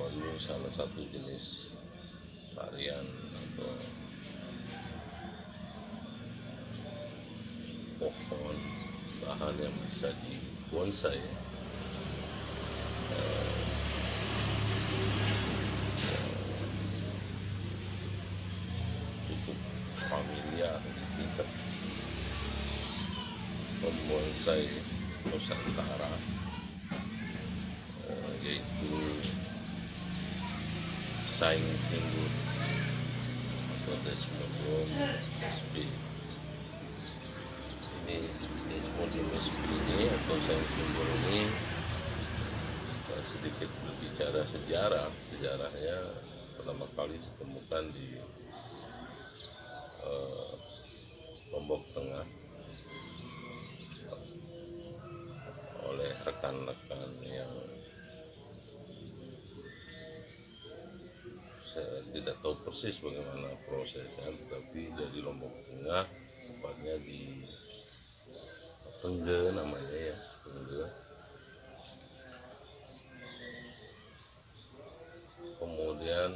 kayu salah satu jenis varian atau pohon bahan yang bisa di bonsai. Cukup familiar di tingkat pembonsai Nusantara, yaitu saing timbul atau Desmodium sp. Ini Desmodium sp ini atau saing timbul ini sedikit berbicara sejarahnya pertama kali ditemukan di Lombok Tengah oleh rekan-rekan yang saya tidak tahu persis bagaimana prosesnya, tetapi dari Lombok Tengah, tepatnya di Pengge namanya ya, Pengge. Kemudian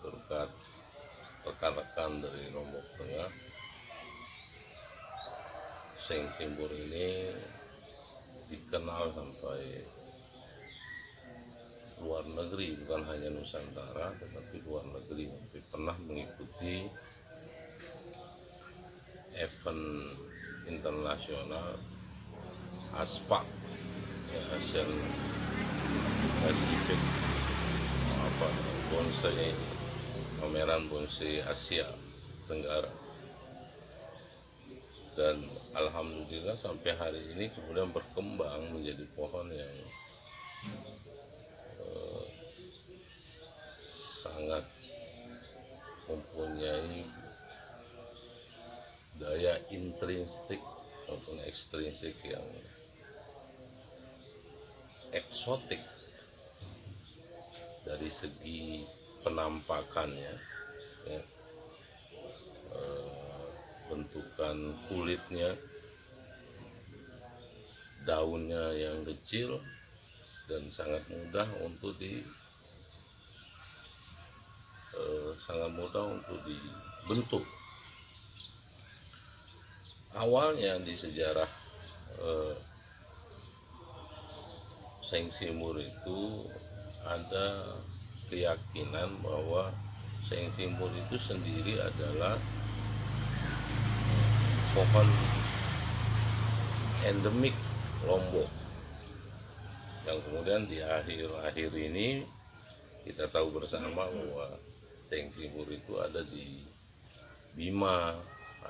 berkat rekan-rekan dari Lombok Tengah, saing timbul ini dikenal sampai luar negeri, bukan hanya Nusantara tetapi luar negeri. Pernah mengikuti event internasional ASPAC ya, Asian Pacific bonsai, pameran bonsai Asia Tenggara, dan alhamdulillah sampai hari ini kemudian berkembang menjadi pohon yang sangat mempunyai daya intrinsik maupun ekstrinsik yang eksotik dari segi penampakannya ya, bentukan kulitnya, daunnya yang kecil dan sangat mudah untuk dibentuk. Awalnya di sejarah saing timbul itu ada keyakinan bahwa saing timbul itu sendiri adalah pohon endemik Lombok, yang kemudian di akhir-akhir ini kita tahu bersama bahwa saing timbul itu ada di Bima,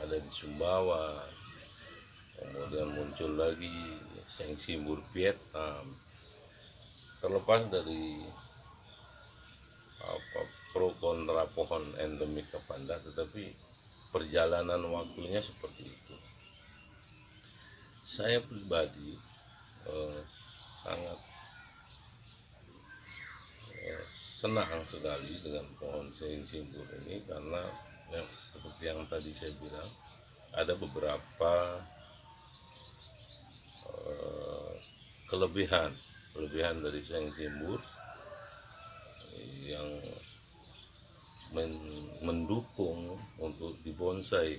ada di Sumbawa, kemudian muncul lagi saing timbul Vietnam. Terlepas dari pro kontra pohon endemik apa enggak, tetapi perjalanan waktunya seperti itu. Saya pribadi sangat senang sekali dengan pohon saing timbul ini, karena seperti yang tadi saya bilang, ada beberapa kelebihan dari saing timbul yang mendukung untuk dibonsai.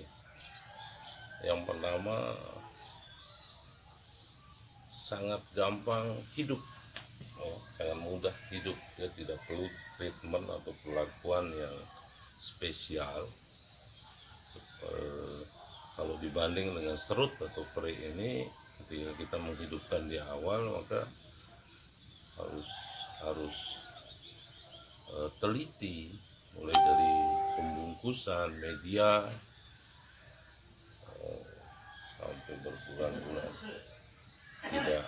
Yang pertama, sangat gampang hidup, sangat mudah hidup, ya, tidak perlu treatment atau perlakuan yang spesial. Kalau dibanding dengan serut atau peri ini, ketika kita menghidupkan di awal, maka harus teliti, mulai dari pembungkusan, media, sampai berbulan-bulan tidak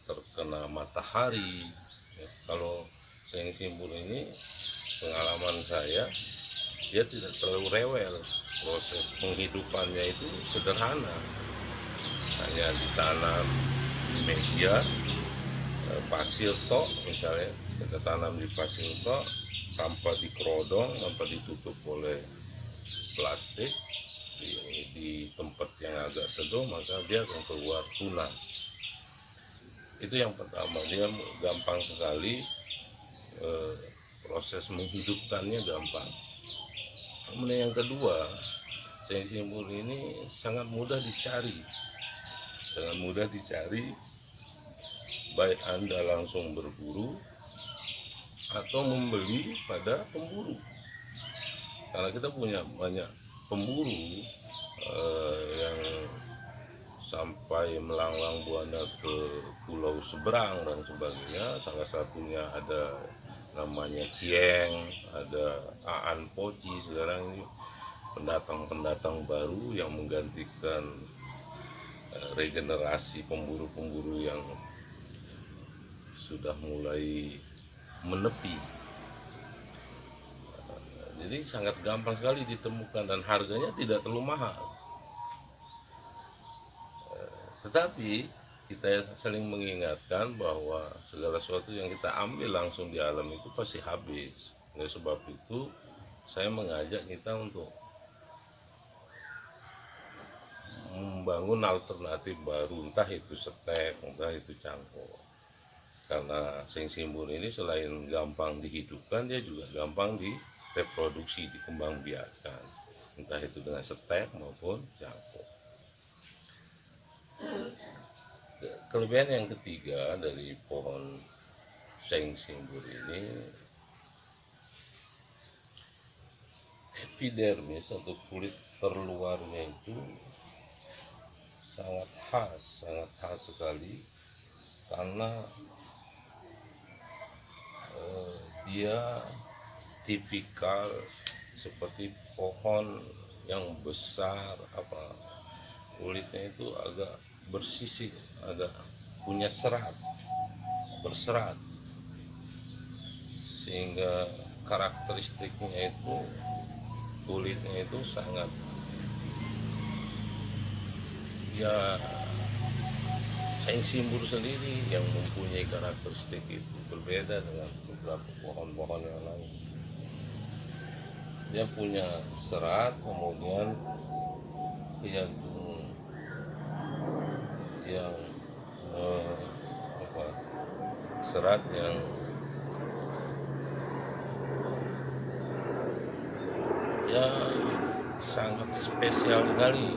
terkena matahari. Kalau saing timbul ini, pengalaman saya, dia tidak terlalu rewel. Proses penghidupannya itu sederhana, hanya ditanam di media pasir tok, misalnya kita tanam di pasir tok tanpa dikerodong, tanpa ditutup oleh plastik di tempat yang agak teduh, maka dia akan keluar tunas. Itu yang pertama, dia gampang sekali, proses menghidupkannya gampang. Kemudian yang kedua, seng-simbur ini sangat mudah dicari, baik Anda langsung berburu atau membeli pada pemburu, karena kita punya banyak pemburu yang sampai melanglang buana ke pulau seberang dan sebagainya. Salah satunya ada namanya Cieng, ada Aan Poci. Sekarang ini pendatang baru yang menggantikan regenerasi pemburu-pemburu yang sudah mulai menepi. Jadi sangat gampang sekali ditemukan dan harganya tidak terlalu mahal. Tetapi kita saling mengingatkan bahwa segala sesuatu yang kita ambil langsung di alam itu pasti habis. Oleh sebab itu saya mengajak kita untuk membangun alternatif baru, entah itu setek, entah itu cangkok. Karena seng-simbur ini selain gampang dihidupkan, dia juga gampang direproduksi, dikembangbiakkan, entah itu dengan setek maupun cangkok. Kelebihan yang ketiga dari pohon seng-simbur ini, epidermis atau kulit terluarnya itu sangat khas sekali, karena dia tipikal seperti pohon yang besar, kulitnya itu agak bersisik, agak punya berserat, sehingga karakteristiknya itu kulitnya itu sangat, ya, seng-simbur sendiri yang mempunyai karakteristik itu, berbeda dengan beberapa pohon-pohon yang lain. Dia punya serat, kemudian yang serat yang sangat spesial sekali,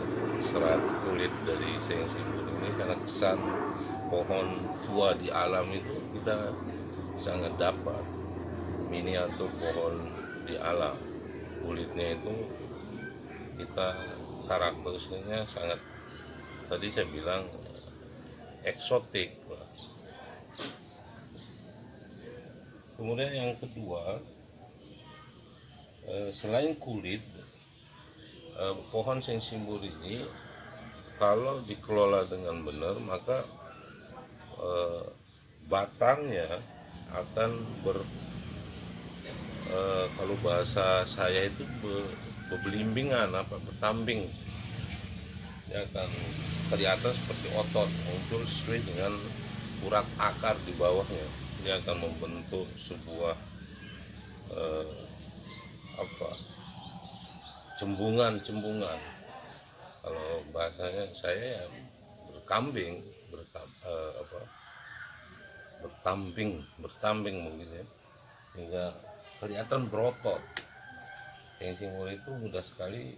serat kulit dari seng-simbur ini, karena kesan pohon tua di alam itu kita sangat dapat. Miniatur pohon di alam, kulitnya itu kita karakteristiknya sangat, tadi saya bilang, eksotik. Kemudian yang kedua, selain kulit, pohon seng-simbur ini kalau dikelola dengan benar, maka batangnya akan kalau bahasa saya itu berbelimbingan, bertambing. Dia akan kelihatan seperti otot, muncul sesuai dengan urat akar di bawahnya. Dia akan membentuk sebuah cembungan. Kalau bahasanya saya bertambing mungkin ya, sehingga kelihatan berotot. Seng-simbur itu mudah sekali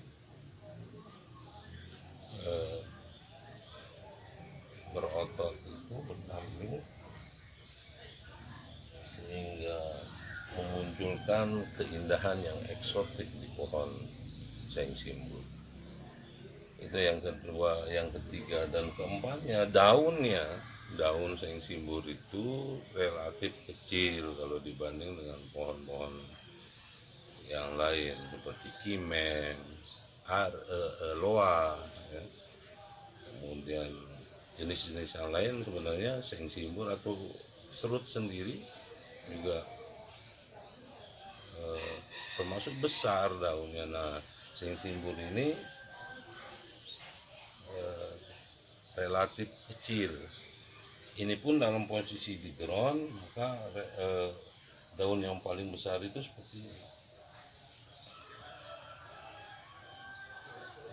berotot, itu bertambing, sehingga memunculkan keindahan yang eksotik di pohon seng-simbur. Itu yang kedua. Yang ketiga dan keempatnya, daun seng-simbur itu relatif kecil kalau dibanding dengan pohon-pohon yang lain seperti kimeng, loa, ya. Kemudian jenis-jenis yang lain sebenarnya seng-simbur atau serut sendiri juga termasuk besar daunnya. Nah, seng-simbur ini relatif kecil. Ini pun dalam posisi di ground, maka daun yang paling besar itu seperti ini.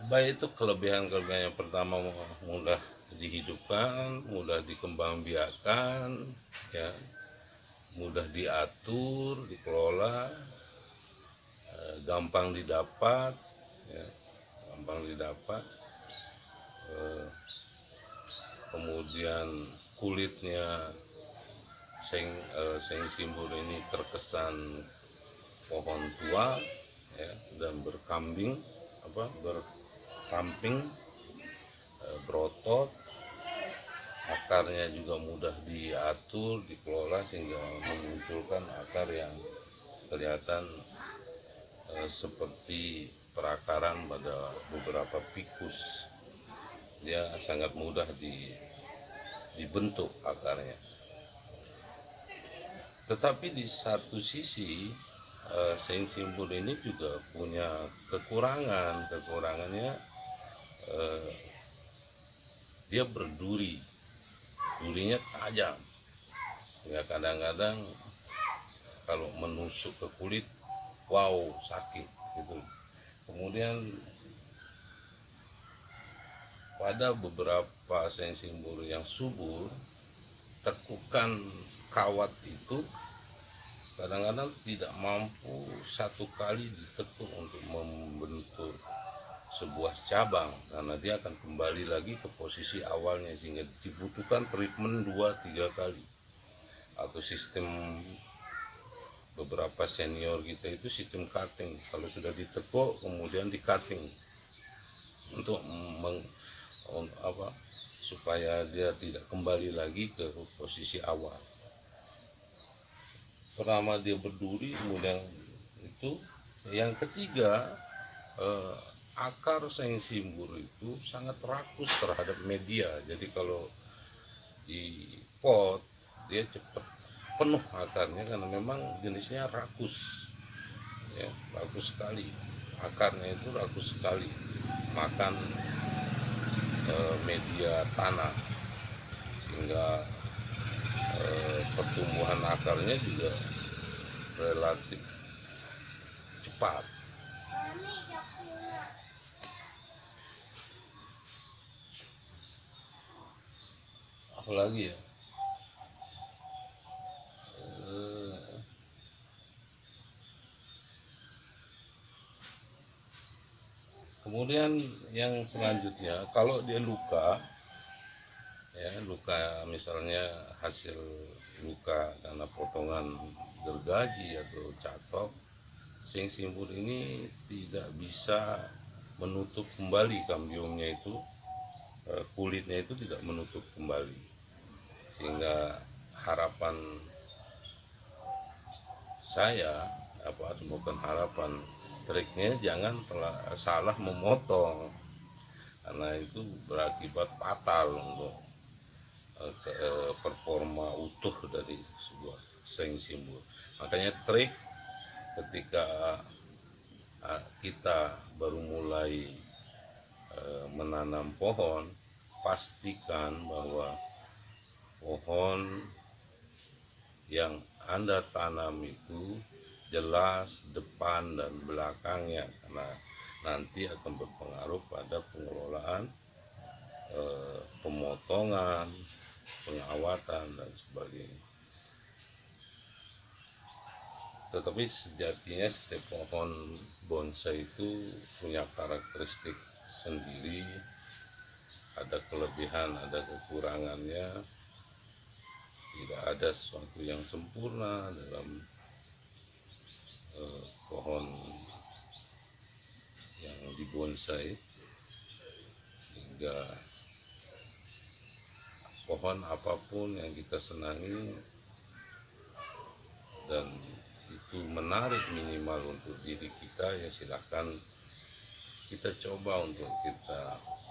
Baik, itu kelebihan yang pertama, mudah dihidupkan, mudah dikembangbiakkan, ya, mudah diatur, dikelola, gampang didapat, ya, gampang didapat. Kemudian kulitnya seng simbol ini terkesan pohon tua, ya, dan berkamping, berotot, akarnya juga mudah diatur, dikelola sehingga memunculkan akar yang kelihatan seperti perakaran pada beberapa fikus. Dia sangat mudah dibentuk akarnya. Tetapi di satu sisi seng simbol ini juga punya kekurangannya, dia durinya tajam, ya, kadang-kadang kalau menusuk ke kulit, wow, sakit gitu. Kemudian pada beberapa seng simbol yang subur, tekukan kawat itu kadang-kadang tidak mampu satu kali ditekuk untuk membentuk sebuah cabang, karena dia akan kembali lagi ke posisi awalnya, sehingga dibutuhkan treatment 2-3 kali. Atau sistem beberapa senior kita itu sistem cutting, kalau sudah ditekuk kemudian di cutting untuk supaya dia tidak kembali lagi ke posisi awal. Pertama dia berduri, kemudian itu. Yang ketiga, akar seng simbol itu sangat rakus terhadap media. Jadi kalau di pot dia cepat penuh akarnya, karena memang jenisnya rakus, ya, rakus sekali. Akarnya itu rakus sekali, makan media tanah, sehingga pertumbuhan akarnya juga relatif cepat. Apalagi ya, kemudian yang selanjutnya, kalau dia luka, ya, luka misalnya hasil luka karena potongan gergaji atau catok, seng simbol ini tidak bisa menutup kembali kambiumnya itu, kulitnya itu tidak menutup kembali, sehingga harapan saya, bukan harapan, triknya jangan salah memotong, karena itu berakibat fatal untuk performa utuh dari sebuah seng simbol. Makanya trik ketika kita baru mulai menanam pohon, pastikan bahwa pohon yang Anda tanam itu jelas depan dan belakangnya, karena nanti akan berpengaruh pada pengelolaan, pemotongan, pengawatan dan sebagainya. Tetapi sejatinya setiap pohon bonsai itu punya karakteristik sendiri, ada kelebihan, ada kekurangannya. Tidak ada sesuatu yang sempurna dalam pohon yang dibonsai, hingga pohon apapun yang kita senangi dan itu menarik minimal untuk diri kita, ya silahkan kita coba untuk kita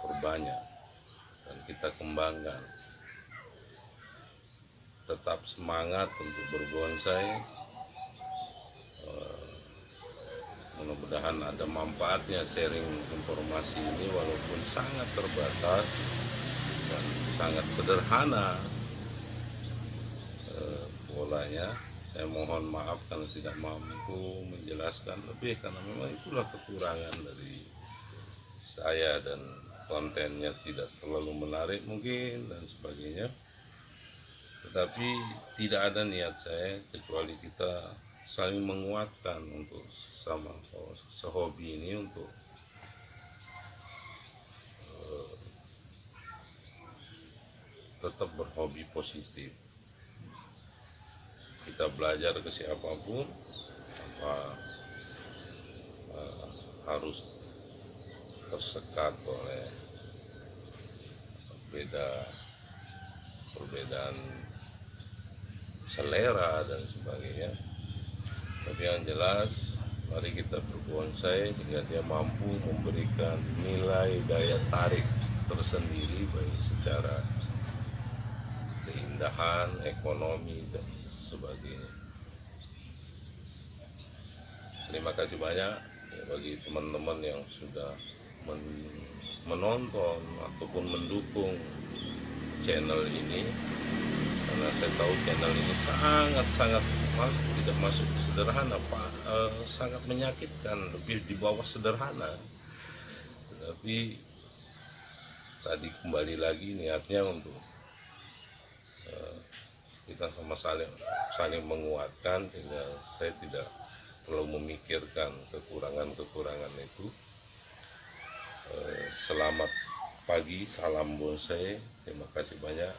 perbanyak dan kita kembangkan. Tetap semangat untuk berbonsai. Mudah-mudahan ada manfaatnya sharing informasi ini, walaupun sangat terbatas dan sangat sederhana polanya. Saya mohon maaf karena tidak mampu menjelaskan lebih, karena memang itulah kekurangan dari saya dan kontennya tidak terlalu menarik mungkin dan sebagainya, tetapi tidak ada niat saya kecuali kita saling menguatkan untuk sama sehobi ini untuk tetap berhobi positif. Kita belajar ke siapapun tanpa harus tersekat oleh perbedaan selera dan sebagainya. Tapi yang jelas, mari kita berbonsai sehingga dia mampu memberikan nilai daya tarik tersendiri baik secara keindahan, ekonomi dan sebagainya. Terima kasih banyak ya, bagi teman-teman yang sudah menonton ataupun mendukung channel ini, karena saya tahu channel ini sangat tidak masuk ke sederhana, sangat menyakitkan, lebih di bawah sederhana. Tapi tadi kembali lagi niatnya untuk kita sama saling menguatkan sehingga saya tidak terlalu memikirkan kekurangan itu. Selamat pagi, salam bonsai, terima kasih banyak.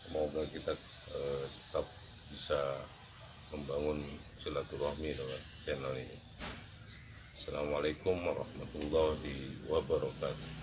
Semoga kita tetap bisa membangun silaturahmi dengan channel ini. Assalamualaikum warahmatullahi wabarakatuh.